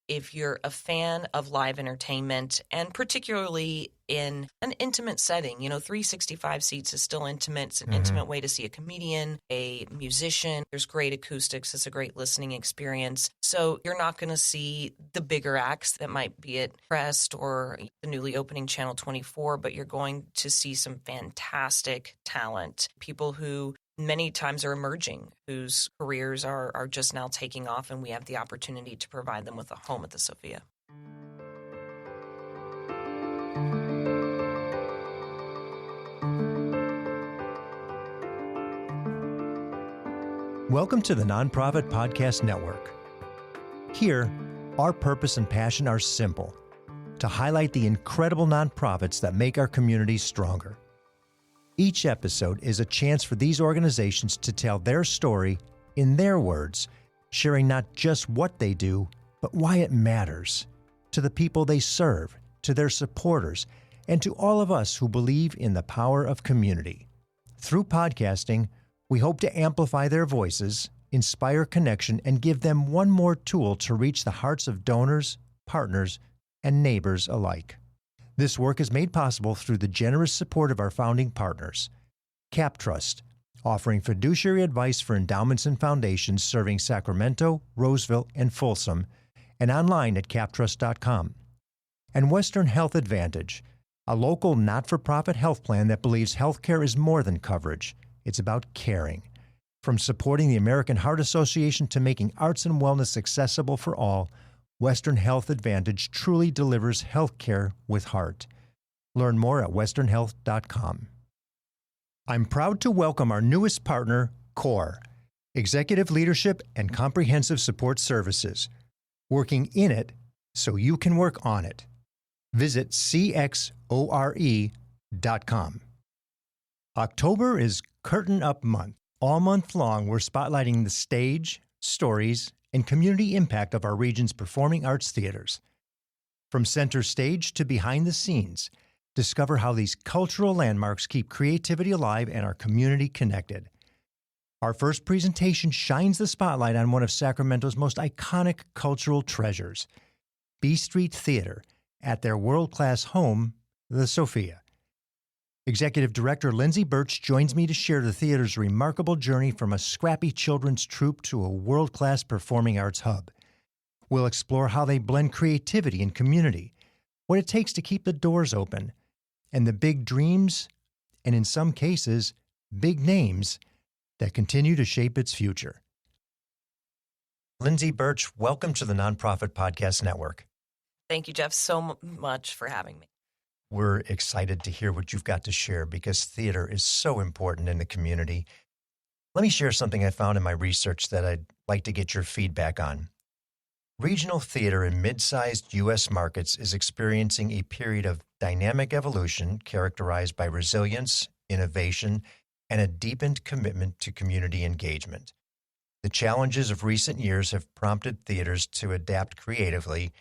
if you're a fan of live entertainment, and particularly in an intimate setting, 365 seats is still intimate. It's an intimate way to see a comedian, a musician. There's great acoustics. It's a great listening experience. So you're not going to see the bigger acts that might be at Crest or the newly opening Channel 24, but you're going to see some fantastic talent, people who many times are emerging, whose careers are just now taking off, and we have the opportunity to provide them with a home at the Sophia. Welcome to the Nonprofit Podcast Network. Here, our purpose and passion are simple: to highlight the incredible nonprofits that make our communities stronger. Each episode is a chance for these organizations to tell their story in their words, sharing not just what they do, but why it matters to the people they serve, to their supporters, and to all of us who believe in the power of community. Through podcasting, we hope to amplify their voices, inspire connection, and give them one more tool to reach the hearts of donors, partners, and neighbors alike. This work is made possible through the generous support of our founding partners. CapTrust, offering fiduciary advice for endowments and foundations serving Sacramento, Roseville, and Folsom, and online at captrust.com. And Western Health Advantage, a local not-for-profit health plan that believes healthcare is more than coverage. It's about caring. From supporting the American Heart Association to making arts and wellness accessible for all, Western Health Advantage truly delivers health care with heart. Learn more at westernhealth.com. I'm proud to welcome our newest partner, CORE, Executive Leadership and Comprehensive Support Services, working in it so you can work on it. Visit cxore.com. October is Curtain Up Month. All month long, we're spotlighting the stage, stories, and community impact of our region's performing arts theaters. From center stage to behind the scenes, discover how these cultural landmarks keep creativity alive and our community connected. Our first presentation shines the spotlight on one of Sacramento's most iconic cultural treasures, B Street Theater, at their world-class home, the Sophia. Executive Director Lyndsay Burch joins me to share the theater's remarkable journey from a scrappy children's troupe to a world-class performing arts hub. We'll explore how they blend creativity and community, what it takes to keep the doors open, and the big dreams, and in some cases, big names, that continue to shape its future. Lyndsay Burch, welcome to the Nonprofit Podcast Network. Thank you, Jeff, so much for having me. We're excited to hear what you've got to share because theater is so important in the community. Let me share something I found in my research that I'd like to get your feedback on. Regional theater in mid-sized U.S. markets is experiencing a period of dynamic evolution characterized by resilience, innovation, and a deepened commitment to community engagement. The challenges of recent years have prompted theaters to adapt creatively,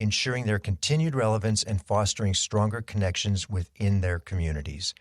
ensuring their continued relevance and fostering stronger connections within their communities.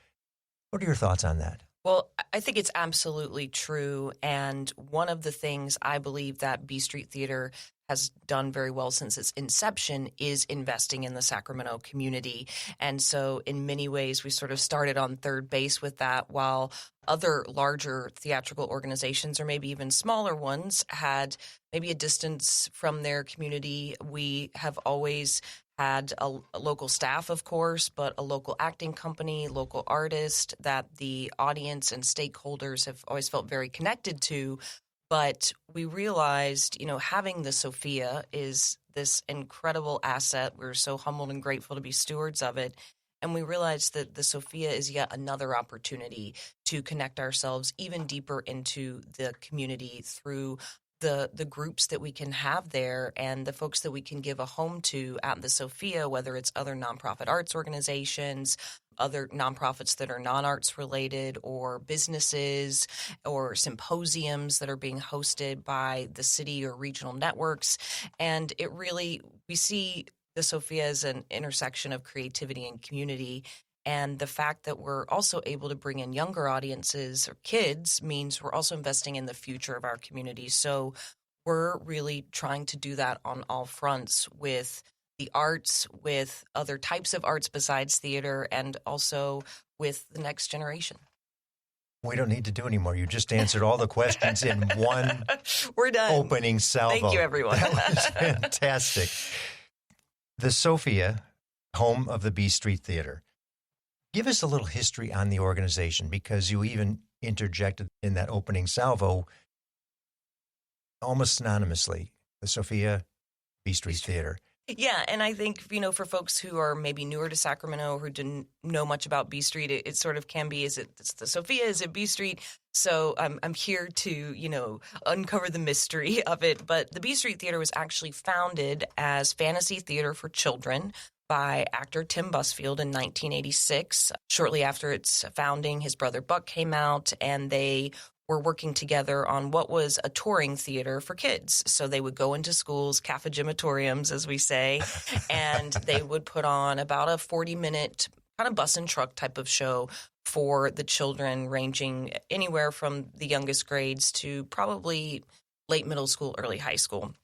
What are your thoughts on that? Well, I think it's absolutely true. And one of the things I believe that B Street Theater has done very well since its inception is investing in the Sacramento community. And so in many ways, we sort of started on third base with that, while other larger theatrical organizations, or maybe even smaller ones, had maybe a distance from their community. We have always had a local staff, of course, but a local acting company, local artist that the audience and stakeholders have always felt very connected to. But we realized, having the Sophia is this incredible asset. We're so humbled and grateful to be stewards of it. And we realized that the Sophia is yet another opportunity to connect ourselves even deeper into the community through the groups that we can have there and the folks that we can give a home to at the Sophia, whether it's other nonprofit arts organizations, other nonprofits that are non-arts related, or businesses or symposiums that are being hosted by the city or regional networks. And we see the Sophia as an intersection of creativity and community. And the fact that we're also able to bring in younger audiences or kids means we're also investing in the future of our community. So we're really trying to do that on all fronts with the arts, with other types of arts besides theater, and also with the next generation. We don't need to do anymore. You just answered all the questions in one We're done. Opening salvo. Thank you, everyone. That was fantastic. The Sophia, home of the B Street Theater. Give us a little history on the organization, because you even interjected in that opening salvo almost synonymously, the Sophia B Street Theater. Yeah, and I think, for folks who are maybe newer to Sacramento, who didn't know much about B Street, it sort of can be, it's the Sophia, is it B Street? So I'm here to, uncover the mystery of it. But the B Street Theater was actually founded as fantasy theater for children by actor Tim Busfield in 1986. Shortly after its founding, his brother Buck came out, and they were working together on what was a touring theater for kids. So they would go into schools, cafegimatoriums, as we say, and they would put on about a 40-minute kind of bus and truck type of show for the children, ranging anywhere from the youngest grades to probably late middle school, early high school.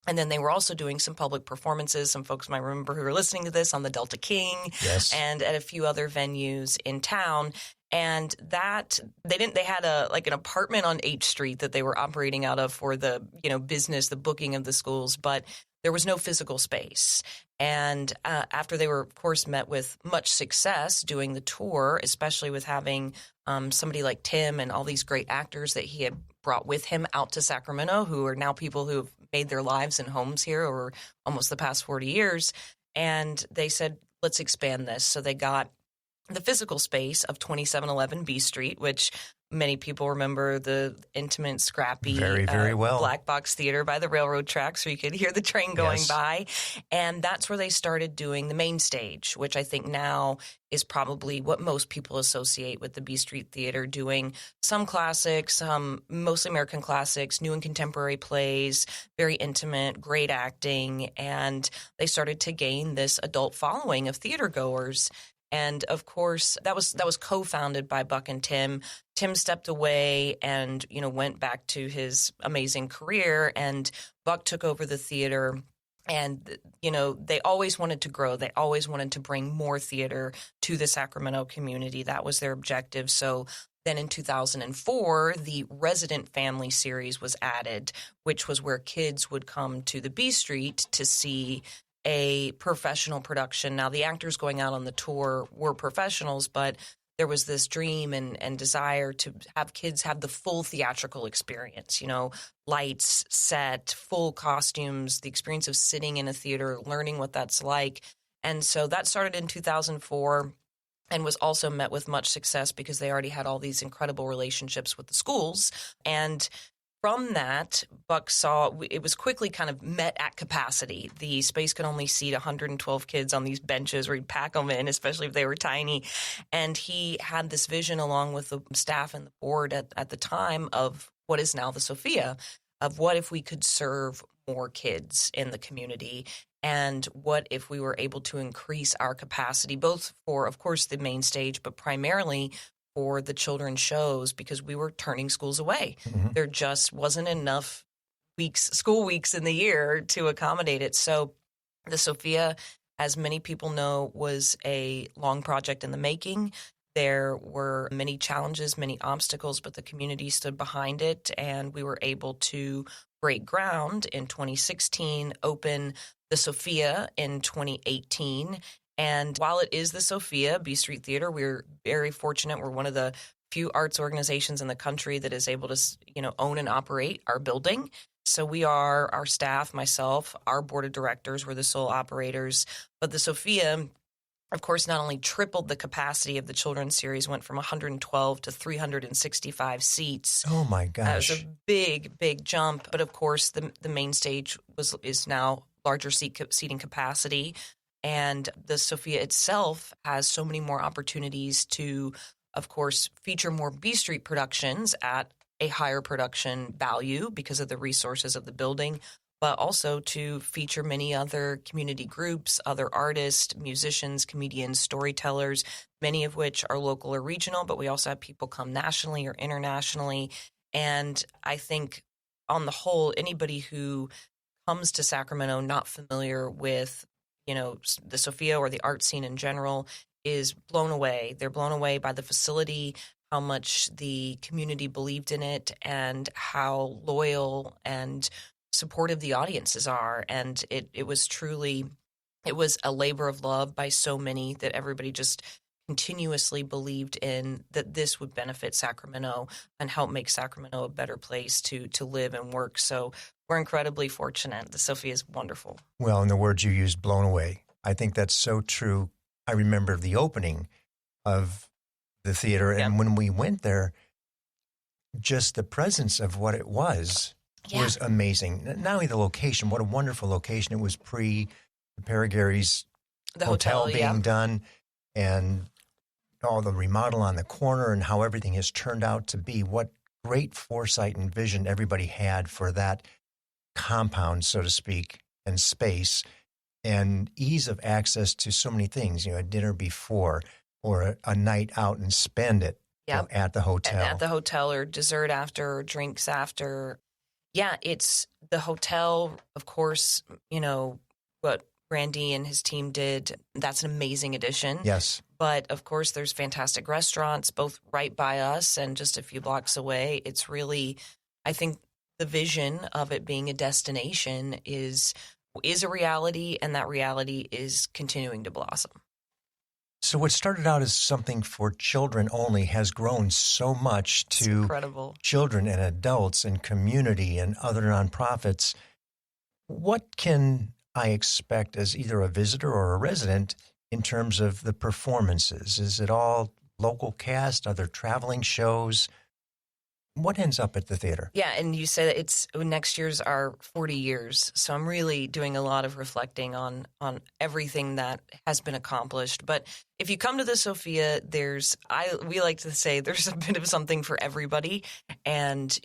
And then they were also doing some public performances. Some folks might remember who are listening to this on the Delta King, yes, and at a few other venues in town. And that they had an apartment on H Street that they were operating out of for the, business, the booking of the schools, but there was no physical space. And after they were, of course, met with much success doing the tour, especially with having somebody like Tim and all these great actors that he had brought with him out to Sacramento, who are now people who have made their lives and homes here over almost the past 40 years. And they said, let's expand this. So they got the physical space of 2711 B Street, which many people remember, the intimate, scrappy, very, very well, black box theater by the railroad tracks where you could hear the train going yes, by. And that's where they started doing the main stage, which I think now is probably what most people associate with the B Street Theater, doing some classics, some mostly American classics, new and contemporary plays, very intimate, great acting. And they started to gain this adult following of theater goers. And of course, that was co-founded by Buck and Tim. Tim stepped away and, went back to his amazing career, and Buck took over the theater. And, they always wanted to grow. They always wanted to bring more theater to the Sacramento community. That was their objective. So then in 2004, the Resident Family series was added, which was where kids would come to the B Street to see a professional production. Now, the actors going out on the tour were professionals, but there was this dream and desire to have kids have the full theatrical experience, lights, set, full costumes, the experience of sitting in a theater, learning what that's like. And so that started in 2004 and was also met with much success because they already had all these incredible relationships with the schools. And from that, Buck saw it was quickly kind of met at capacity. The space could only seat 112 kids on these benches where he'd pack them in, especially if they were tiny. And he had this vision along with the staff and the board at the time of what is now the Sophia, of what if we could serve more kids in the community, and what if we were able to increase our capacity, both for, of course, the main stage, but primarily for the children's shows, because we were turning schools away. Mm-hmm. There just wasn't enough school weeks in the year to accommodate it. So the Sophia, as many people know, was a long project in the making. There were many challenges, many obstacles, but the community stood behind it, and we were able to break ground in 2016, open the Sophia in 2018. And while it is the Sophia B Street Theater, we're very fortunate. We're one of the few arts organizations in the country that is able to, own and operate our building. So we are, our staff, myself, our board of directors, we're the sole operators. But the Sophia, of course, not only tripled the capacity of the children's series, went from 112 to 365 seats. Oh, my gosh. It was a big, big jump. But, of course, the main stage is now larger seating capacity. And the Sophia itself has so many more opportunities to, of course, feature more B Street productions at a higher production value because of the resources of the building, but also to feature many other community groups, other artists, musicians, comedians, storytellers, many of which are local or regional, but we also have people come nationally or internationally. And I think on the whole, anybody who comes to Sacramento not familiar with, the Sophia or the art scene in general is blown away. They're blown away by the facility, how much the community believed in it, and how loyal and supportive the audiences are. And it was a labor of love by so many that everybody just continuously believed in that this would benefit Sacramento and help make Sacramento a better place to live and work. So we're incredibly fortunate. The Sophia is wonderful. Well, and the words you used, blown away. I think that's so true. I remember the opening of the theater, and when we went there, just the presence of what it was amazing. Not only the location, what a wonderful location. It was pre the Perigary's hotel being done, and all the remodel on the corner and how everything has turned out to be. What great foresight and vision everybody had for that compound, so to speak, and space, and ease of access to so many things, a dinner before or a night out and spend it at the hotel. At the hotel, or dessert after, or drinks after. Yeah, it's the hotel, of course, what Randy and his team did. That's an amazing addition. Yes. But, of course, there's fantastic restaurants both right by us and just a few blocks away. It's really, I think, the vision of it being a destination is a reality, and that reality is continuing to blossom. So what started out as something for children only has grown so much to incredible. Children and adults and community and other nonprofits. What can I expect as either a visitor or a resident in terms of the performances? Is it all local cast? Are there traveling shows? What ends up at the theater? Yeah, and you say that next year's our 40 years, so I'm really doing a lot of reflecting on everything that has been accomplished. But if you come to the Sophia, we like to say there's a bit of something for everybody, and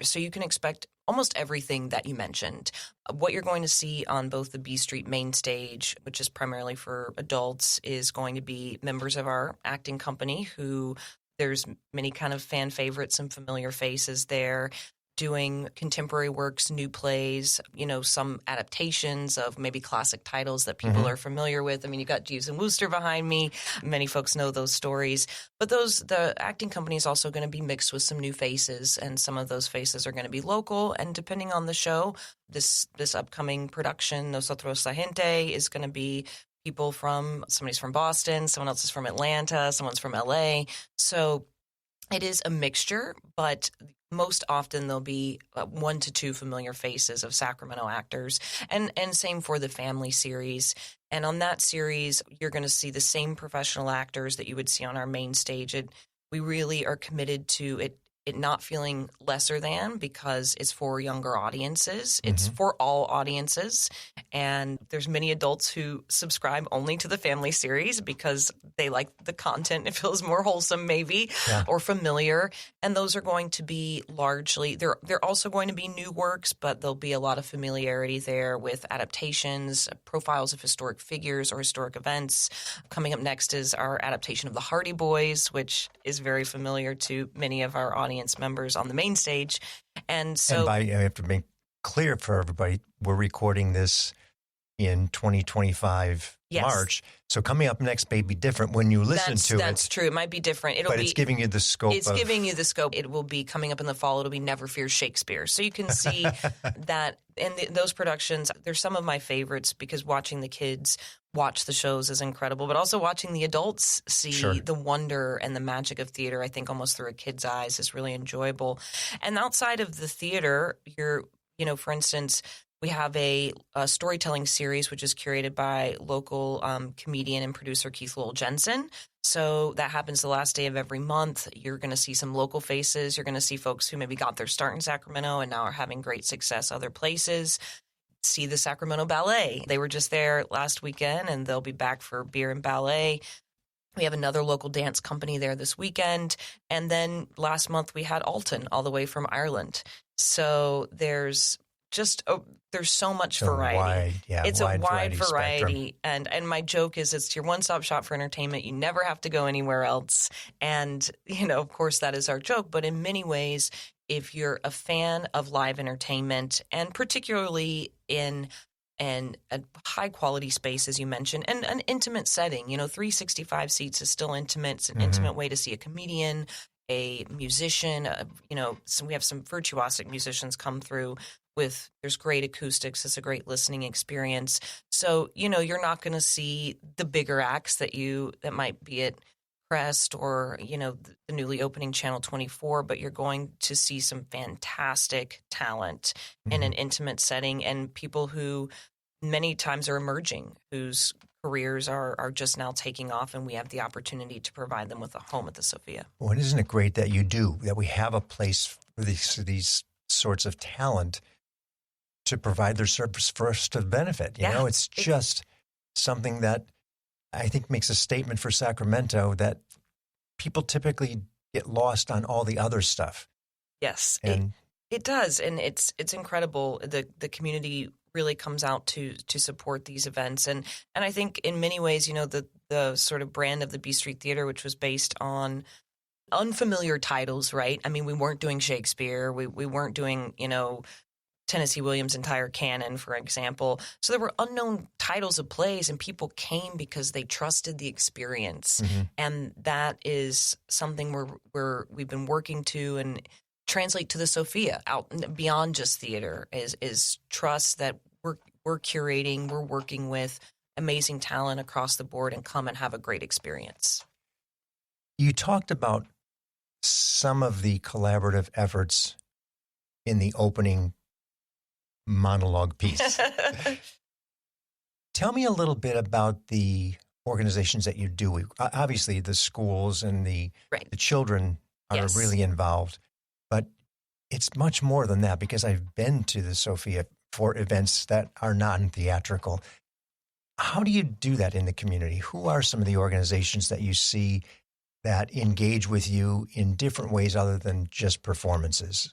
so you can expect almost everything that you mentioned. What you're going to see on both the B Street main stage, which is primarily for adults, is going to be members of our acting company who. There's many kind of fan favorites and familiar faces there doing contemporary works, new plays, some adaptations of maybe classic titles that people are familiar with. I mean, you got Jeeves and Wooster behind me. Many folks know those stories. But the acting company is also going to be mixed with some new faces, and some of those faces are going to be local. And depending on the show, this upcoming production, Nosotros la Gente, is going to be somebody's from Boston, someone else is from Atlanta, someone's from LA. So it is a mixture, but most often there'll be 1 to 2 familiar faces of Sacramento actors, and same for the family series. And on that series, you're going to see the same professional actors that you would see on our main stage. We really are committed to it not feeling lesser than, because it's for younger audiences. It's for all audiences. And there's many adults who subscribe only to the family series because they like the content. It feels more wholesome maybe or familiar. And those are going to be largely, they're also going to be new works, but there'll be a lot of familiarity there with adaptations, profiles of historic figures or historic events. Coming up next is our adaptation of the Hardy Boys, which is very familiar to many of our audience members on the main stage. And so I have to make clear for everybody, we're recording this in 2025 March. So coming up next may be different when you listen to it. That's true. It might be different. It's giving you the scope. It's giving you the scope. It will be coming up in the fall. It'll be Never Fear Shakespeare. So you can see that in those productions, they're some of my favorites because watching the kids watch the shows is incredible, but also watching the adults see the wonder and the magic of theater, I think almost through a kid's eyes, is really enjoyable. And outside of the theater, for instance, we have a storytelling series, which is curated by local comedian and producer Keith Lowell Jensen. So that happens the last day of every month. You're going to see some local faces. You're going to see folks who maybe got their start in Sacramento and now are having great success other places. See the Sacramento Ballet. They were just there last weekend, and they'll be back for Beer and Ballet. We have another local dance company there this weekend. And then last month we had Alton, all the way from Ireland. So there's so much variety. It's a wide variety. And my joke is it's your one-stop shop for entertainment. You never have to go anywhere else. And, of course, that is our joke. But in many ways, if you're a fan of live entertainment, and particularly in a high quality space, as you mentioned, and an intimate setting, 365 seats is still intimate. It's an intimate way to see a comedian, a musician, so we have some virtuosic musicians come through there's great acoustics. It's a great listening experience. So, you're not going to see the bigger acts that might be at Crest or, the newly opening Channel 24, but you're going to see some fantastic talent in an intimate setting, and people who many times are emerging, whose careers are just now taking off, and we have the opportunity to provide them with a home at the Sophia. Well, isn't it great that we have a place for these sorts of talent to provide their service for us to benefit? It's just something that I think makes a statement for Sacramento that people typically get lost on all the other stuff. Yes, it does. And it's incredible. The community really comes out to support these events. And I think in many ways, the sort of brand of the B Street Theater, which was based on unfamiliar titles, right? I mean, we weren't doing Shakespeare. We weren't doing, Tennessee Williams' entire canon, for example. So there were unknown titles of plays, and people came because they trusted the experience. And that is something we've been working to and translate to the Sophia out beyond just theater is trust that we're curating, we're working with amazing talent across the board, and come and have a great experience. You talked about some of the collaborative efforts in the opening monologue piece. Tell me a little bit about the organizations that you do. Obviously, the schools and the children are really involved, but it's much more than that, because I've been to the Sophia for events that are non-theatrical. How do you do that in the community? Who are some of the organizations that you see that engage with you in different ways other than just performances?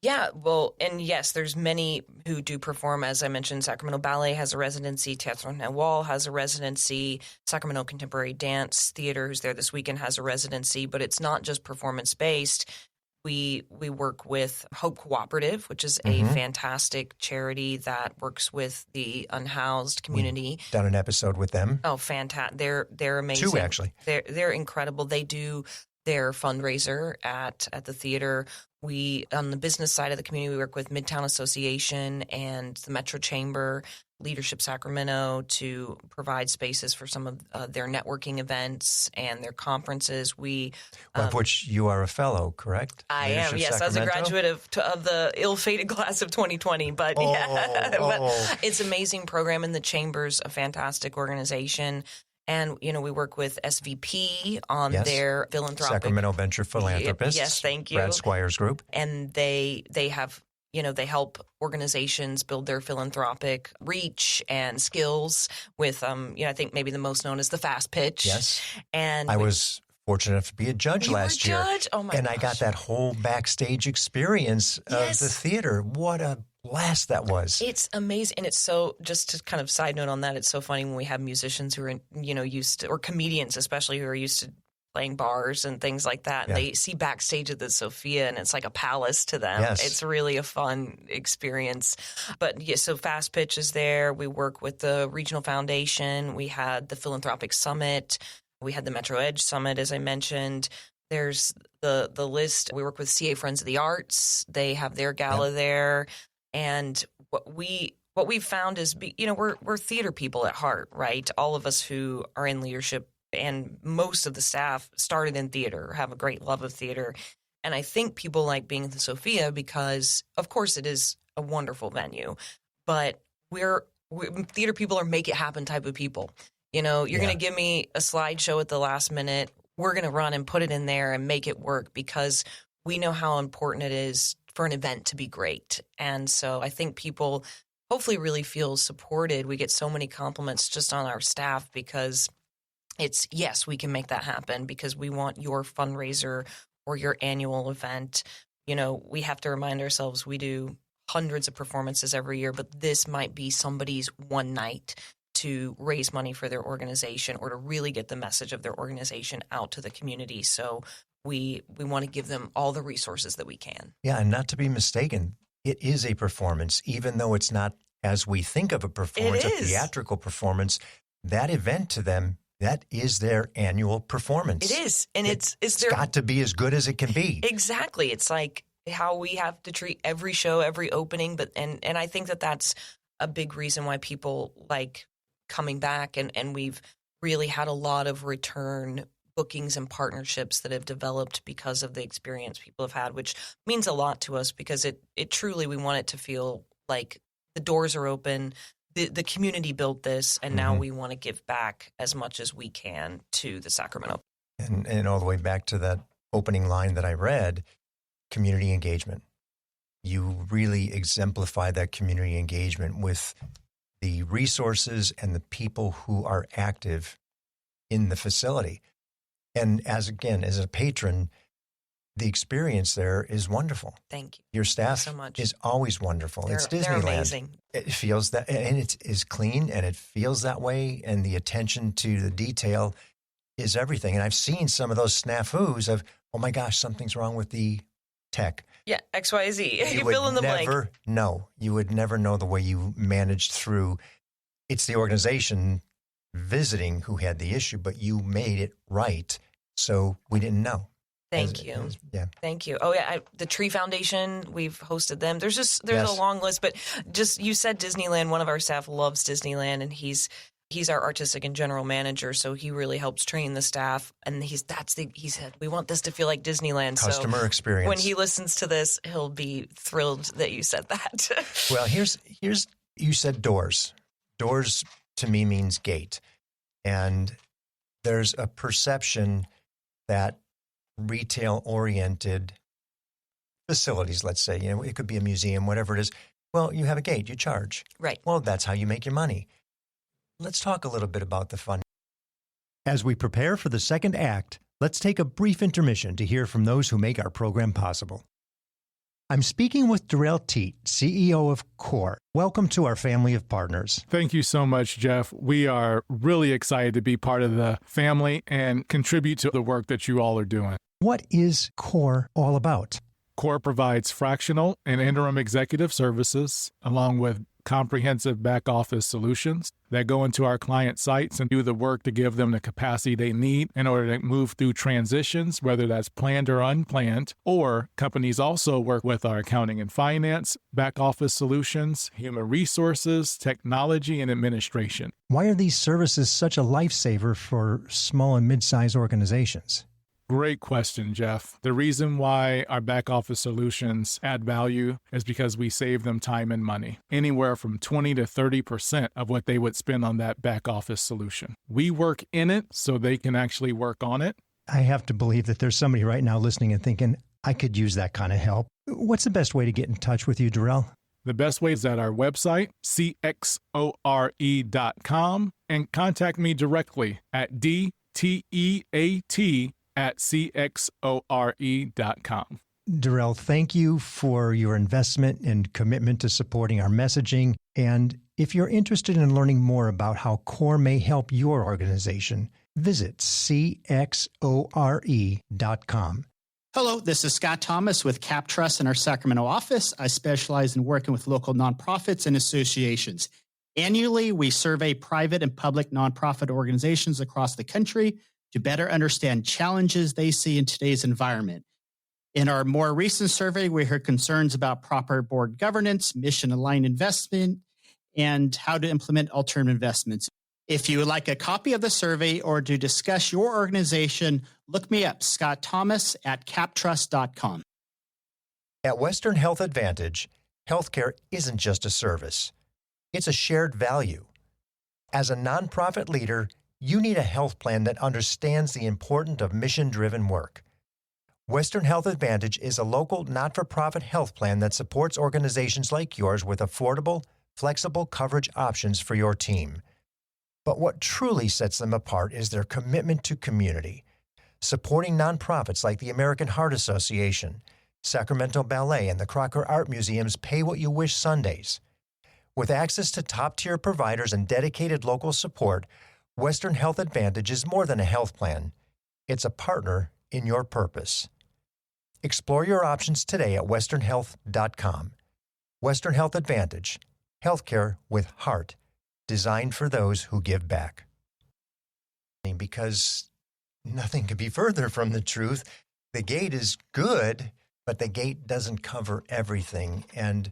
Yeah, well, and yes, there's many who do perform. As I mentioned, Sacramento Ballet has a residency, Teatro Nahual has a residency, Sacramento Contemporary Dance Theater, who's there this weekend, has a residency, but it's not just performance-based. We work with Hope Cooperative, which is a fantastic charity that works with the unhoused community. We've done an episode with them. Oh, fantastic. They're amazing. 2, actually. They're incredible. They do their fundraiser at the theater. We, on the business side of the community, we work with Midtown Association and the Metro Chamber, Leadership Sacramento, to provide spaces for some of their networking events and their conferences. Of which you are a fellow, correct? I am, yes, as a graduate of the ill-fated class of 2020. But but it's an amazing program, and the Chamber's a fantastic organization. And, we work with SVP on their philanthropic. Sacramento Venture Philanthropists. Yes, thank you. Brad Squires Group. And they have, they help organizations build their philanthropic reach and skills with, I think maybe the most known is the Fast Pitch. Yes. And I was fortunate enough to be a judge last year. Oh my And gosh. I got that whole backstage experience of the theater. What a blast that was. It's amazing. And it's so, just to kind of side note on that, it's so funny when we have musicians who are, used to, or comedians especially, who are used to playing bars and things like that. And they see backstage at the Sophia, and it's like a palace to them. Yes. It's really a fun experience. But so Fast Pitch is there. We work with the Regional Foundation. We had the Philanthropic Summit. We had the Metro Edge Summit, as I mentioned. There's the list. We work with CA Friends of the Arts. They have their gala there. And what we've found is, we're theater people at heart, right? All of us who are in leadership, and most of the staff started in theater, have a great love of theater. And I think people like being at the Sophia because, of course, it is a wonderful venue, but we're theater people are make it happen type of people. You're going to give me a slideshow at the last minute. We're going to run and put it in there and make it work, because we know how important it is for an event to be great. And so I think people hopefully really feel supported. We get so many compliments just on our staff, because it's, yes, we can make that happen, because we want your fundraiser or your annual event. We have to remind ourselves we do hundreds of performances every year, but this might be somebody's one night to raise money for their organization or to really get the message of their organization out to the community. So we want to give them all the resources that we can. Yeah, and not to be mistaken, it is a performance, even though it's not as we think of a performance, a theatrical performance. That event to them, that is their annual performance. It is, and it's got to be as good as it can be. Exactly. It's like how we have to treat every show, every opening, but and I think that that's a big reason why people like coming back, and we've really had a lot of return bookings and partnerships that have developed because of the experience people have had, which means a lot to us because it truly, we want it to feel like the doors are open, the community built this, and now we want to give back as much as we can to the Sacramento. And all the way back to that opening line that I read, community engagement. You really exemplify that community engagement with the resources and the people who are active in the facility. And as a patron, the experience there is wonderful. Thank you. Your staff so much. is always wonderful. It's Disneyland. They're amazing. It feels that, and it is clean, and it feels that way. And the attention to the detail is everything. And I've seen some of those snafus of, oh my gosh, something's wrong with the tech. Yeah, XYZ. You would fill in the blank. You would never know the way you managed through. It's the organization visiting who had the issue, but you made it right. So we didn't know. Thank you. Thank you. Oh yeah, the Tree Foundation, we've hosted them. There's a long list, but just you said Disneyland. One of our staff loves Disneyland, and he's our artistic and general manager, so he really helps train the staff. And he said we want this to feel like Disneyland. Customer experience. When he listens to this, he'll be thrilled that you said that. Well, here's you said doors. Doors to me means gate, and there's a perception that retail-oriented facilities, let's say, it could be a museum, whatever it is. Well, you have a gate, you charge. Right. Well, that's how you make your money. Let's talk a little bit about the fun. As we prepare for the second act, let's take a brief intermission to hear from those who make our program possible. I'm speaking with Darrell Teat, CEO of CORE. Welcome to our family of partners. Thank you so much, Jeff. We are really excited to be part of the family and contribute to the work that you all are doing. What is CORE all about? CORE provides fractional and interim executive services, along with comprehensive back-office solutions that go into our client sites and do the work to give them the capacity they need in order to move through transitions, whether that's planned or unplanned. Or companies also work with our accounting and finance, back-office solutions, human resources, technology, and administration. Why are these services such a lifesaver for small and mid-sized organizations? Great question, Jeff. The reason why our back office solutions add value is because we save them time and money, anywhere from 20 to 30% of what they would spend on that back office solution. We work in it so they can actually work on it. I have to believe that there's somebody right now listening and thinking, I could use that kind of help. What's the best way to get in touch with you, Darrell? The best way is at our website, cxore.com, and contact me directly at dteat@cxore.com. Darrell, thank you for your investment and commitment to supporting our messaging. And if you're interested in learning more about how CORE may help your organization, visit cxore.com. Hello, this is Scott Thomas with Cap Trust in our Sacramento office. I specialize in working with local nonprofits and associations. Annually, we survey private and public nonprofit organizations across the country to better understand challenges they see in today's environment. In our more recent survey, we heard concerns about proper board governance, mission-aligned investment, and how to implement alternative investments. If you would like a copy of the survey or to discuss your organization, look me up, Scott Thomas at captrust.com. At Western Health Advantage, healthcare isn't just a service. It's a shared value. As a nonprofit leader, you need a health plan that understands the importance of mission-driven work. Western Health Advantage is a local, not-for-profit health plan that supports organizations like yours with affordable, flexible coverage options for your team. But what truly sets them apart is their commitment to community, supporting nonprofits like the American Heart Association, Sacramento Ballet, and the Crocker Art Museum's Pay What You Wish Sundays. With access to top-tier providers and dedicated local support, Western Health Advantage is more than a health plan. It's a partner in your purpose. Explore your options today at westernhealth.com. Western Health Advantage, healthcare with heart, designed for those who give back. Because nothing could be further from the truth. The gate is good, but the gate doesn't cover everything. And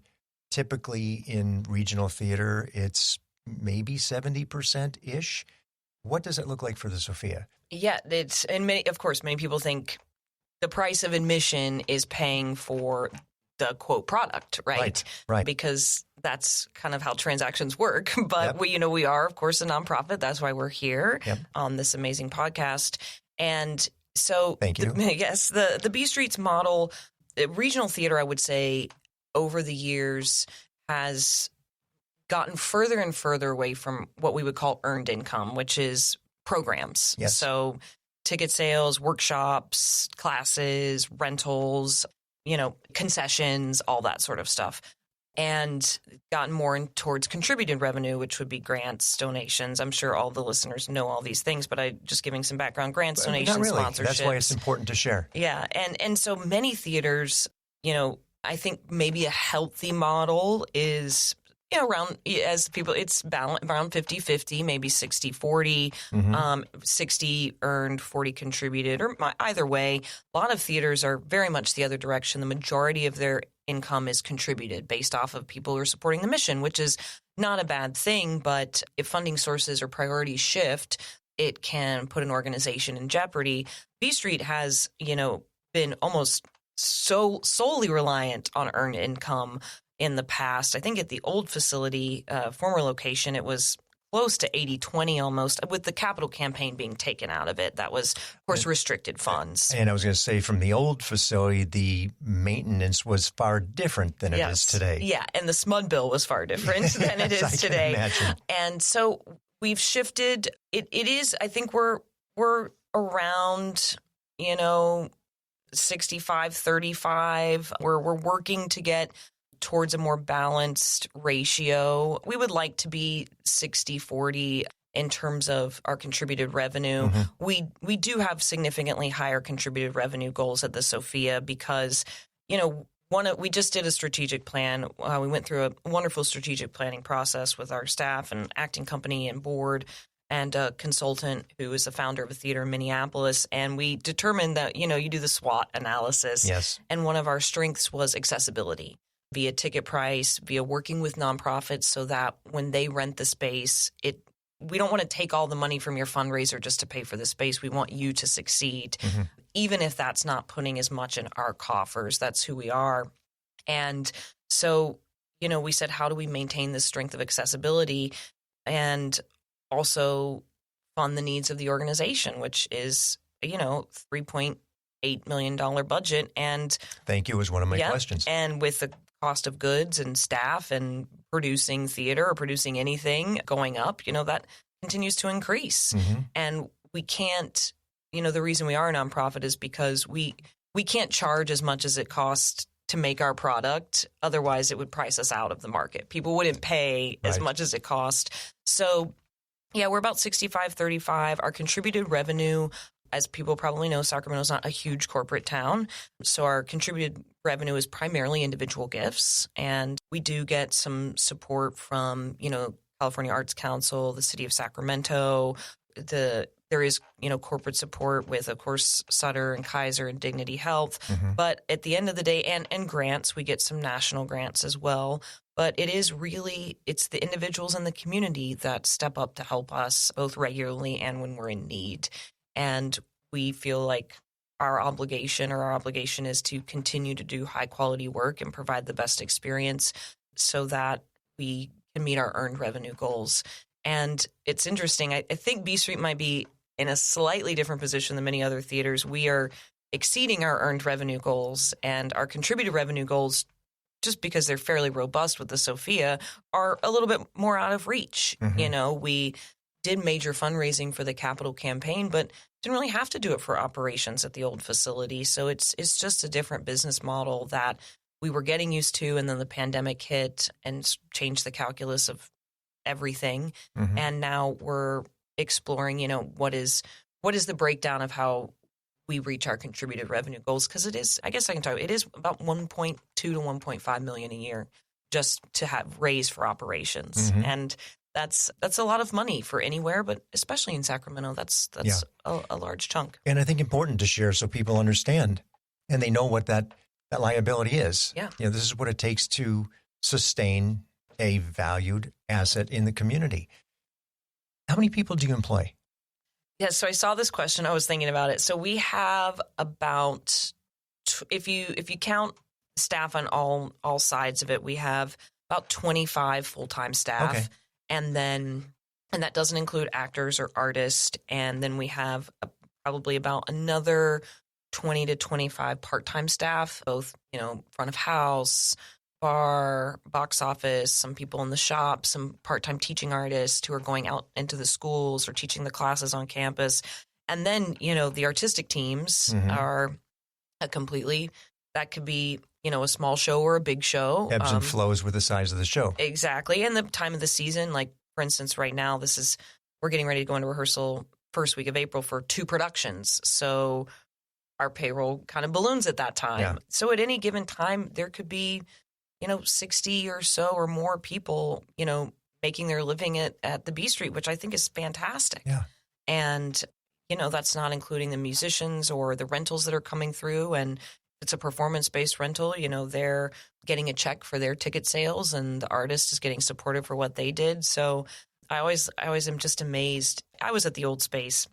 typically in regional theater, it's maybe 70%-ish. What does it look like for the Sophia? Yeah, many people think the price of admission is paying for the quote product, right? Right. Because that's kind of how transactions work. But we are, of course, a nonprofit. That's why we're here on this amazing podcast. And so, thank you. The B Street's model, regional theater, I would say, over the years has gotten further and further away from what we would call earned income, which is programs. Yes. So ticket sales, workshops, classes, rentals, concessions, all that sort of stuff. And gotten more towards contributed revenue, which would be grants, donations. I'm sure all the listeners know all these things, but I just giving some background: grants, donations, not really. sponsorships. That's why it's important to share. Yeah, and so many theaters, I think maybe a healthy model is around, as people, it's around 50-50, maybe 60-40, 60 earned, 40 contributed, or either way. A lot of theaters are very much the other direction. The majority of their income is contributed based off of people who are supporting the mission, which is not a bad thing. But if funding sources or priorities shift, it can put an organization in jeopardy. B Street has, been almost so solely reliant on earned income in the past. I think at the old facility, former location, it was close to 80-20 almost, with the capital campaign being taken out of it. That was, of course, restricted funds. And I was going to say, from the old facility, the maintenance was far different than it is today. Yeah, and the SMUD bill was far different than it is today. Imagine. And so we've shifted. It is, I think we're around, 65-35. We're working to get towards a more balanced ratio. We would like to be 60-40 in terms of our contributed revenue. We do have significantly higher contributed revenue goals at the Sophia because, we just did a strategic plan. We went through a wonderful strategic planning process with our staff and acting company and board and a consultant who is the founder of a theater in Minneapolis. And we determined that, you do the SWOT analysis. Yes. And one of our strengths was accessibility via ticket price, via working with nonprofits so that when they rent the space, we don't want to take all the money from your fundraiser just to pay for the space. We want you to succeed, even if that's not putting as much in our coffers. That's who we are. And so, we said, how do we maintain this strength of accessibility and also fund the needs of the organization, which is, $3.8 million budget. And thank you was one of my questions. And with the cost of goods and staff and producing theater or producing anything going up, that continues to increase. And we can't, the reason we are a nonprofit is because we can't charge as much as it costs to make our product. Otherwise, it would price us out of the market. People wouldn't pay as much as it cost. So, we're about 65-35. Our contributed revenue, as people probably know, Sacramento is not a huge corporate town. So our contributed revenue is primarily individual gifts. And we do get some support from, California Arts Council, the city of Sacramento. There is, corporate support with, of course, Sutter and Kaiser and Dignity Health. But at the end of the day, and grants, we get some national grants as well. But it's the individuals in the community that step up to help us both regularly and when we're in need. And we feel like our obligation is to continue to do high quality work and provide the best experience so that we can meet our earned revenue goals. And it's interesting. I think B Street might be in a slightly different position than many other theaters. We are exceeding our earned revenue goals, and our contributed revenue goals, just because they're fairly robust with the Sophia, are a little bit more out of reach. We did major fundraising for the capital campaign, but didn't really have to do it for operations at the old facility. So it's just a different business model that we were getting used to, and then the pandemic hit and changed the calculus of everything. And now we're exploring, what is the breakdown of how we reach our contributed revenue goals, because it is, I guess I can tell you, it is about 1.2 to 1.5 million a year just to have raise for operations. And that's a lot of money for anywhere, but especially in Sacramento, that's a large chunk. And I think important to share so people understand and they know what that liability is. Yeah. This is what it takes to sustain a valued asset in the community. How many people do you employ? Yeah, so I saw this question. I was thinking about it. So we have about, if you count staff on all sides of it, we have about 25 full-time staff. Okay. And that doesn't include actors or artists. And then we have probably about another 20 to 25 part-time staff, both, front of house, bar, box office, some people in the shop, some part-time teaching artists who are going out into the schools or teaching the classes on campus. And then, the artistic teams are that could be, a small show or a big show. Ebbs and flows with the size of the show. Exactly. And the time of the season, like, for instance, right now, we're getting ready to go into rehearsal first week of April for 2 productions. So our payroll kind of balloons at that time. Yeah. So at any given time, there could be 60 or so or more people, making their living at the B Street, which I think is fantastic. Yeah. And, that's not including the musicians or the rentals that are coming through. And it's a performance-based rental, they're getting a check for their ticket sales and the artist is getting supported for what they did. So I always am just amazed. I was at the old space.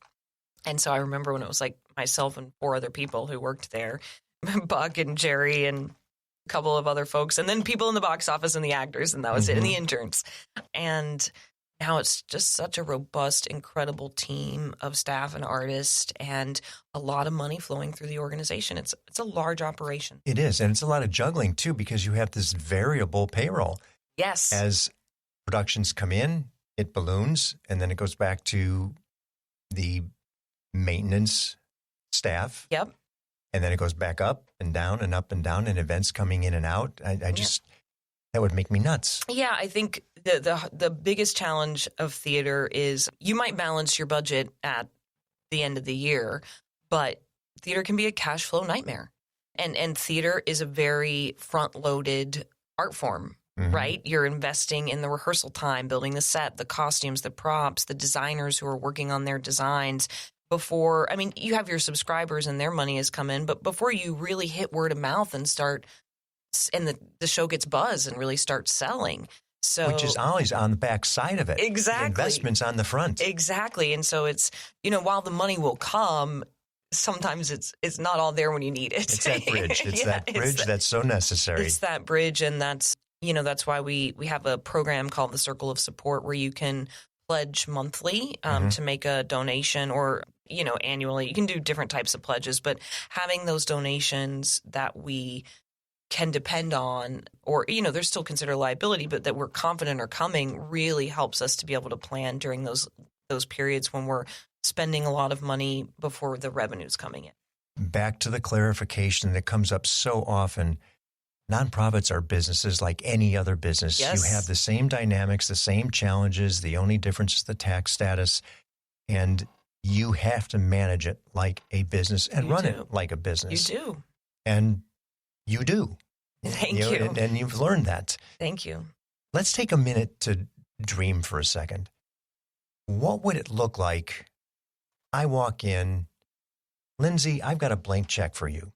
And so I remember when it was like myself and 4 other people who worked there, Buck and Jerry and a couple of other folks, and then people in the box office and the actors, and that was it, and the interns. And now it's just such a robust, incredible team of staff and artists, and a lot of money flowing through the organization. It's a large operation. It is, and it's a lot of juggling too, because you have this variable payroll. Yes. As productions come in, it balloons, and then it goes back to the maintenance staff. Yep. And then it goes back up and down and up and down, and events coming in and out. I just, that would make me nuts. Yeah, I think the biggest challenge of theater is you might balance your budget at the end of the year, but theater can be a cash flow nightmare. And theater is a very front-loaded art form, right? You're investing in the rehearsal time, building the set, the costumes, the props, the designers who are working on their designs. Before, you have your subscribers and their money has come in, but before you really hit word of mouth and the show gets buzz and really starts selling. So, which is always on the back side of it. Exactly. The investment's on the front. Exactly. And so it's, while the money will come, sometimes it's not all there when you need it. It's that bridge. It's that bridge that's so necessary. It's that bridge. And that's why we have a program called the Circle of Support, where you can pledge monthly to make a donation, or annually. You can do different types of pledges, but having those donations that we can depend on, or they're still considered a liability, but that we're confident are coming, really helps us to be able to plan during those periods when we're spending a lot of money before the revenue's coming in. Back to the clarification that comes up so often. Nonprofits are businesses like any other business. Yes. You have the same dynamics, the same challenges. The only difference is the tax status. And you have to manage it like a business and run it like a business. You do. And you do. Thank you. And you've learned that. Thank you. Let's take a minute to dream for a second. What would it look like? I walk in, Lyndsay, I've got a blank check for you.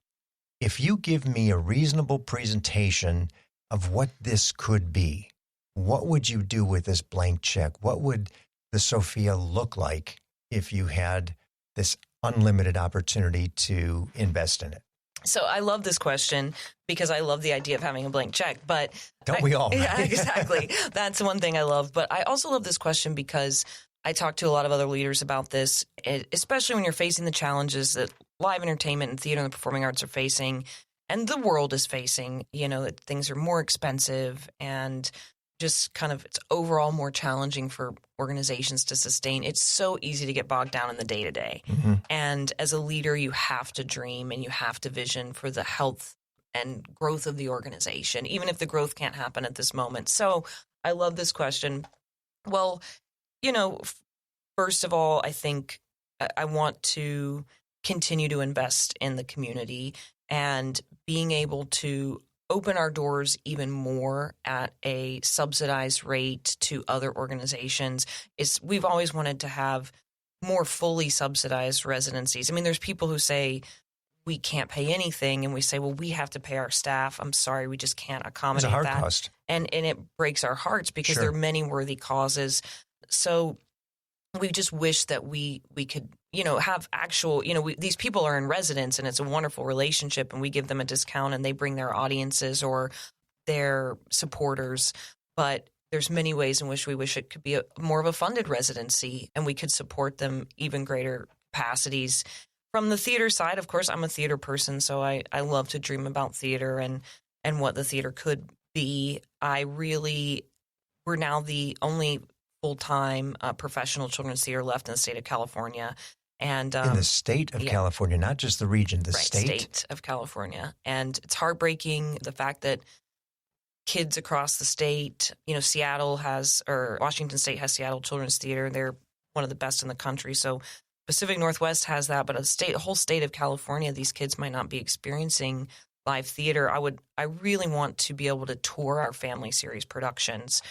If you give me a reasonable presentation of what this could be, what would you do with this blank check? What would the Sophia look like if you had this unlimited opportunity to invest in it? So I love this question because I love the idea of having a blank check, but don't we all? Yeah, exactly. That's one thing I love. But I also love this question because I talk to a lot of other leaders about this, especially when you're facing the challenges that live entertainment and theater and the performing arts are facing, and the world is facing, that things are more expensive and just kind of it's overall more challenging for organizations to sustain. It's so easy to get bogged down in the day-to-day. And as a leader, you have to dream and you have to vision for the health and growth of the organization, even if the growth can't happen at this moment. So I love this question. Well, first of all, I think I want to continue to invest in the community, and being able to open our doors even more at a subsidized rate to other organizations. We've always wanted to have more fully subsidized residencies. I mean, there's people who say we can't pay anything, and we say, well, we have to pay our staff. I'm sorry, we just can't accommodate it's a hard that. Cost. And it breaks our hearts because there are many worthy causes. So we just wish that we could, have actual, these people are in residence, and it's a wonderful relationship, and we give them a discount, and they bring their audiences or their supporters. But there's many ways in which we wish it could be more of a funded residency, and we could support them even greater capacities. From the theater side, of course, I'm a theater person, so I love to dream about theater and what the theater could be. We're now the only full-time professional children's theater left in the state of California. And in the state of California, not just the region, the state of California. And it's heartbreaking, the fact that kids across the state, Washington State has Seattle Children's Theater. They're one of the best in the country. So Pacific Northwest has that, but a whole state of California, these kids might not be experiencing live theater. I really want to be able to tour our family series productions.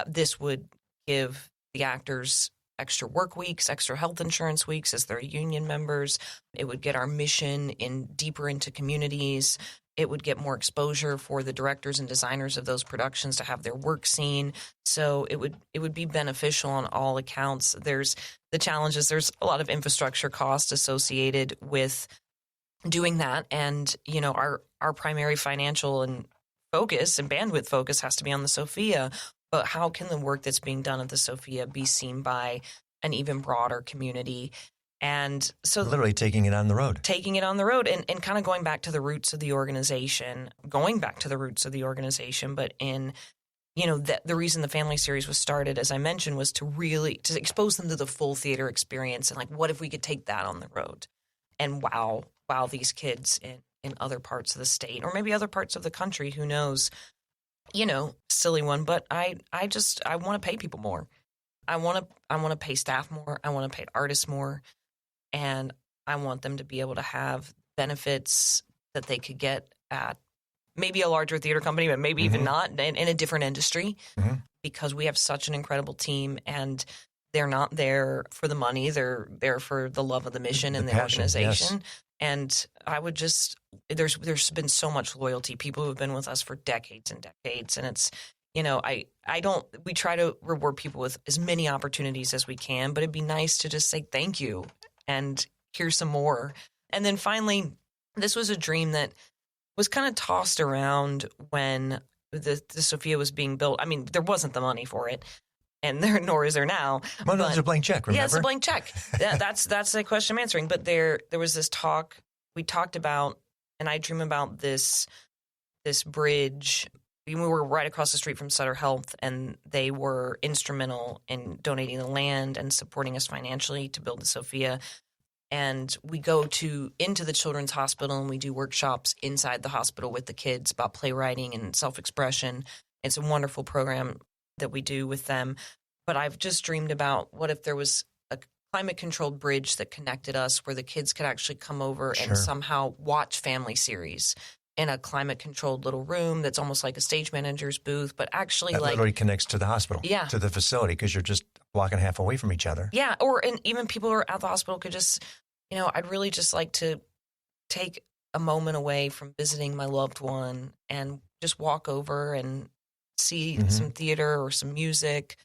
This would give the actors extra work weeks, extra health insurance weeks as their union members. It would get our mission deeper into communities. It would get more exposure for the directors and designers of those productions to have their work seen. So it would be beneficial on all accounts. There's the challenges. There's a lot of infrastructure costs associated with doing that. And, our primary financial and focus and bandwidth focus has to be on the Sophia. But how can the work that's being done at the Sophia be seen by an even broader community? And so literally taking it on the road and kind of going back to the roots of the organization, but the reason the family series was started, as I mentioned, was to expose them to the full theater experience. And what if we could take that on the road and wow these kids in other parts of the state or maybe other parts of the country, who knows? Silly one, but I want to pay people more. I want to pay staff more. I want to pay artists more. And I want them to be able to have benefits that they could get at maybe a larger theater company, but maybe even not in a different industry, because we have such an incredible team, and they're not there for the money. They're there for the love of the mission and the passion, organization. Yes. And there's been so much loyalty. People who have been with us for decades and decades. And it's, we try to reward people with as many opportunities as we can, but it'd be nice to just say thank you and here's some more. And then finally, this was a dream that was kind of tossed around when the Sophia was being built. I mean, there wasn't the money for it, and nor is there now. Well, no, it's a blank check, remember? Yeah, it's a blank check. That's the question I'm answering. But there was this talk we talked about, and I dream about this bridge. We were right across the street from Sutter Health, and they were instrumental in donating the land and supporting us financially to build the Sophia. And we go into the children's hospital, and we do workshops inside the hospital with the kids about playwriting and self-expression. It's a wonderful program that we do with them. But I've just dreamed about what if there was a climate-controlled bridge that connected us, where the kids could actually come over and somehow watch family series in a climate-controlled little room that's almost like a stage manager's booth, but actually that literally connects to the hospital, to the facility, because you're just a block and a half away from each other. Yeah, and even people who are at the hospital could just, I'd really just like to take a moment away from visiting my loved one and just walk over and see some theater or some music,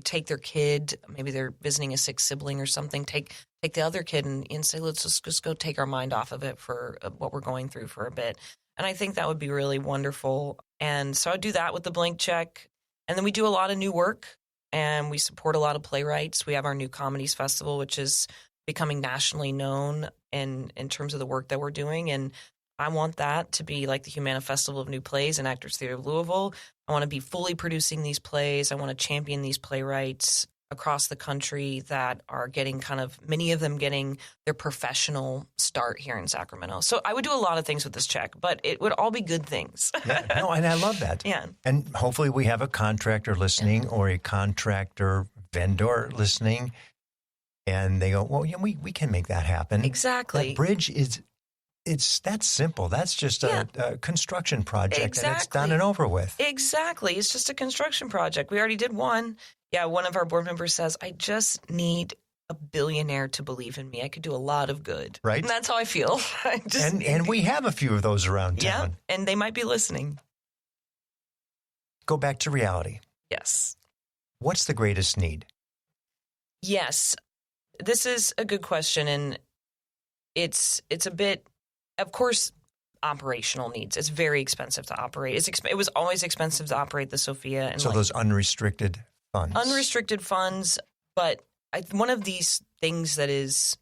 take their kid, maybe they're visiting a sick sibling or something, take the other kid and say, let's just go take our mind off of it for what we're going through for a bit. And I think that would be really wonderful. And so I do that with the blank check. And then we do a lot of new work, and we support a lot of playwrights. We have our New Comedies Festival, which is becoming nationally known in terms of the work that we're doing. And I want that to be like the Humana Festival of New Plays and Actors Theater of Louisville. I want to be fully producing these plays. I want to champion these playwrights across the country that are getting many of them getting their professional start here in Sacramento. So I would do a lot of things with this check, but it would all be good things. No, and I love that. Yeah. And hopefully we have a contractor listening or a contractor vendor listening. And they go, well, yeah, we can make that happen. Exactly. That bridge that's simple. That's just a construction project, and it's done and over with. Exactly. It's just a construction project. We already did one. Yeah, one of our board members says, I just need a billionaire to believe in me. I could do a lot of good. Right. And that's how I feel. And we have a few of those around town. Yeah, and they might be listening. Go back to reality. Yes. What's the greatest need? Yes. This is a good question, and it's a bit, of course, operational needs. It's very expensive to operate. It was always expensive to operate the Sophia. And so those unrestricted funds. Unrestricted funds, but one of these things that is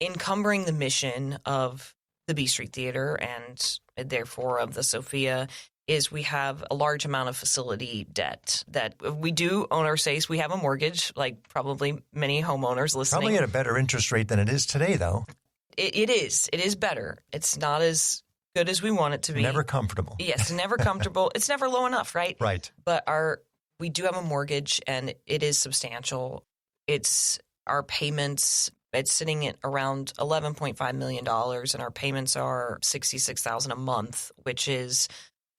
encumbering the mission of the B Street Theater and therefore of the Sophia is we have a large amount of facility debt that we do own our space. We have a mortgage, like probably many homeowners listening. Probably at a better interest rate than it is today, though. It is. It is better. It's not as good as we want it to be. Never comfortable. Yes, never comfortable. It's never low enough, right? Right. But we do have a mortgage, and it is substantial. It's our payments. It's sitting at around $11.5 million, and our payments are $66,000 a month, which is,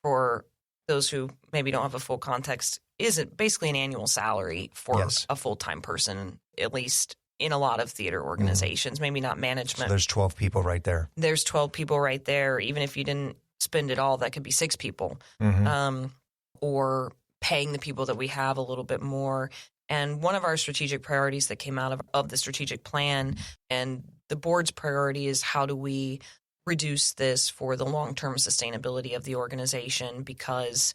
for those who maybe don't have a full context, is basically an annual salary for a full-time person, at least in a lot of theater organizations, maybe not management. So there's 12 people right there. There's 12 people right there. Even if you didn't spend it all, that could be 6 people. Or paying the people that we have a little bit more. And one of our strategic priorities that came out of the strategic plan and the board's priority is how do we reduce this for the long-term sustainability of the organization, because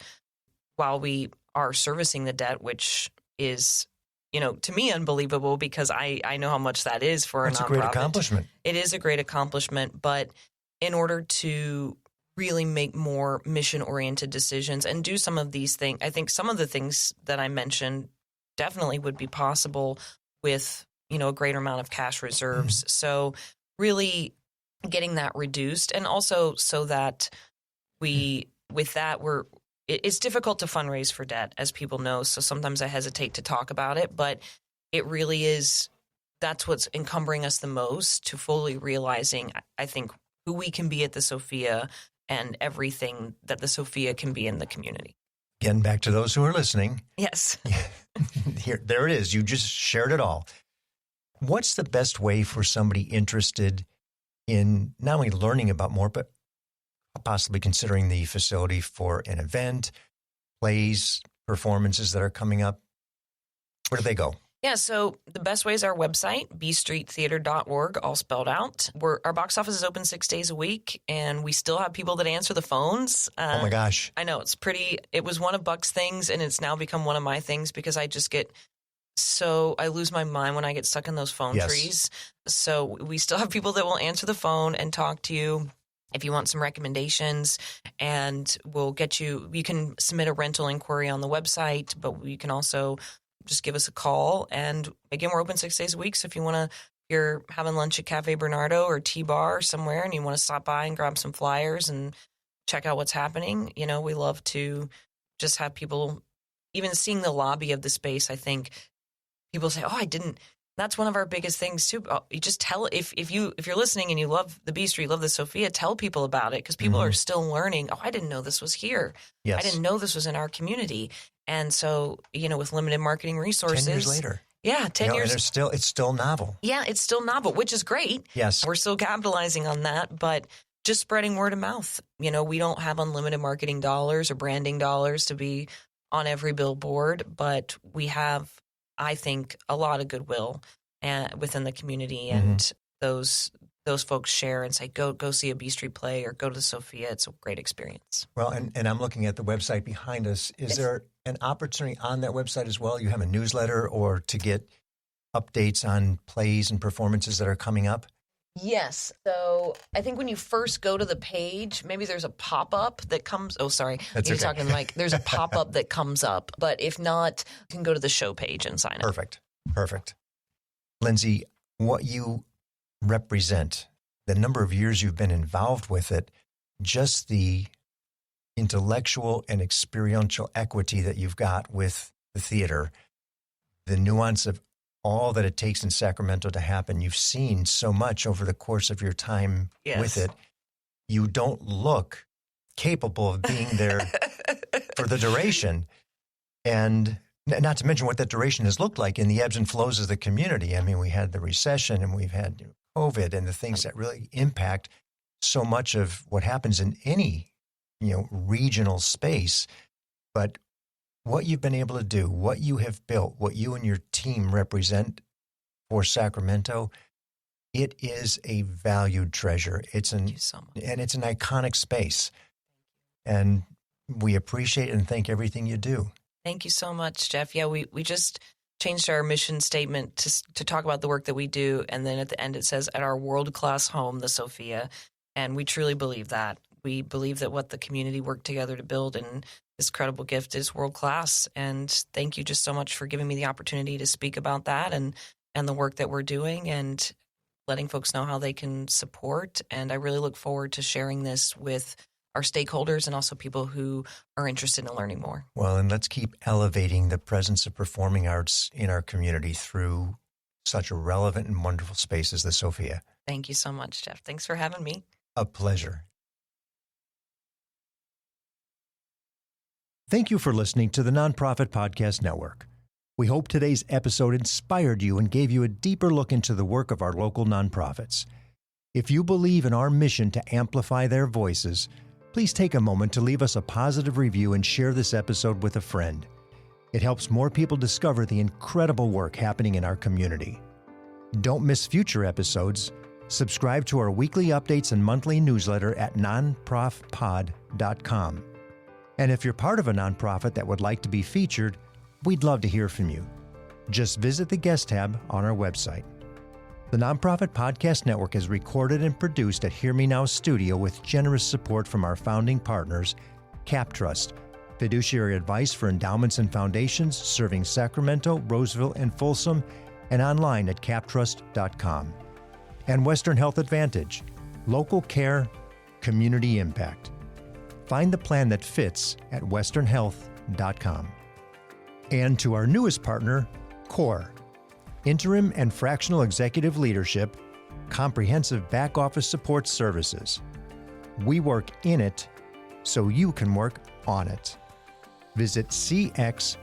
while we are servicing the debt, which is, to me unbelievable because I know how much that is for a nonprofit. It's a great accomplishment. It is a great accomplishment, but in order to really make more mission-oriented decisions and do some of these things, I think some of the things that I mentioned definitely would be possible with, a greater amount of cash reserves. So really getting that reduced, and also so that it's difficult to fundraise for debt, as people know. So sometimes I hesitate to talk about it, but it really is, that's what's encumbering us the most to fully realizing, I think, who we can be at the Sophia and everything that the Sophia can be in the community. Again, back to those who are listening. Yes. There it is. You just shared it all. What's the best way for somebody interested in not only learning about more, but possibly considering the facility for an event, plays, performances that are coming up? Where do they go? Yeah, so the best way is our website, bstreettheater.org, all spelled out. Our box office is open 6 days a week, and we still have people that answer the phones. Oh, my gosh. I know. It was one of Buck's things, and it's now become one of my things because I just I lose my mind when I get stuck in those phone trees. So we still have people that will answer the phone and talk to you if you want some recommendations, and we'll get you can submit a rental inquiry on the website, but you can also just give us a call. And again, we're open 6 days a week. So if you're having lunch at Cafe Bernardo or T-Bar somewhere and you want to stop by and grab some flyers and check out what's happening, we love to just have people, even seeing the lobby of the space. I think people say, I didn't. That's one of our biggest things too. You just tell, if you're listening and you love the B Street, love the Sophia, tell people about it, because people are still learning. I didn't know this was here. Yes. I didn't know this was in our community. And so, with limited marketing resources. 10 years later. Yeah, 10 years. And it's still novel. Yeah, it's still novel, which is great. Yes. We're still capitalizing on that, but just spreading word of mouth. We don't have unlimited marketing dollars or branding dollars to be on every billboard, but we have, I think, a lot of goodwill within the community, and those folks share and say, go see a B Street play or go to the Sophia. It's a great experience. Well, and I'm looking at the website behind us. Is there an opportunity on that website as well? You have a newsletter or to get updates on plays and performances that are coming up? Yes. So I think when you first go to the page, maybe there's a pop-up that comes. Oh, sorry. That's You're okay. talking like there's a pop-up that comes up. But if not, you can go to the show page and sign up. Perfect. Lyndsay, what you represent, the number of years you've been involved with it, just the intellectual and experiential equity that you've got with the theater, the nuance of all that it takes in Sacramento to happen. You've seen so much over the course of your time with it. You don't look capable of being there for the duration. And not to mention what that duration has looked like in the ebbs and flows of the community. I mean, we had the recession and we've had COVID and the things that really impact so much of what happens in any, regional space. But what you've been able to do, what you have built, what you and your team represent for Sacramento, it is a valued treasure. Thank you so much. And it's an iconic space. And we appreciate and thank everything you do. Thank you so much, Jeff. Yeah, we just changed our mission statement to talk about the work that we do. And then at the end, it says, at our world-class home, the Sophia. And we truly believe that. We believe that what the community worked together to build and this credible gift is world-class. And thank you just so much for giving me the opportunity to speak about that and the work that we're doing and letting folks know how they can support. And I really look forward to sharing this with our stakeholders and also people who are interested in learning more. Well, and let's keep elevating the presence of performing arts in our community through such a relevant and wonderful space as the Sophia. Thank you so much, Jeff. Thanks for having me. A pleasure. Thank you for listening to the Nonprofit Podcast Network. We hope today's episode inspired you and gave you a deeper look into the work of our local nonprofits. If you believe in our mission to amplify their voices, please take a moment to leave us a positive review and share this episode with a friend. It helps more people discover the incredible work happening in our community. Don't miss future episodes. Subscribe to our weekly updates and monthly newsletter at nonprofpod.com. And if you're part of a nonprofit that would like to be featured, we'd love to hear from you. Just visit the guest tab on our website. The Nonprofit Podcast Network is recorded and produced at Hear Me Now Studio with generous support from our founding partners, CapTrust, fiduciary advice for endowments and foundations serving Sacramento, Roseville, and Folsom, and online at captrust.com. And Western Health Advantage, local care, community impact. Find the plan that fits at westernhealth.com. And to our newest partner, CORE, Interim and Fractional Executive Leadership, Comprehensive Back Office Support Services. We work in it so you can work on it. Visit cxore.com.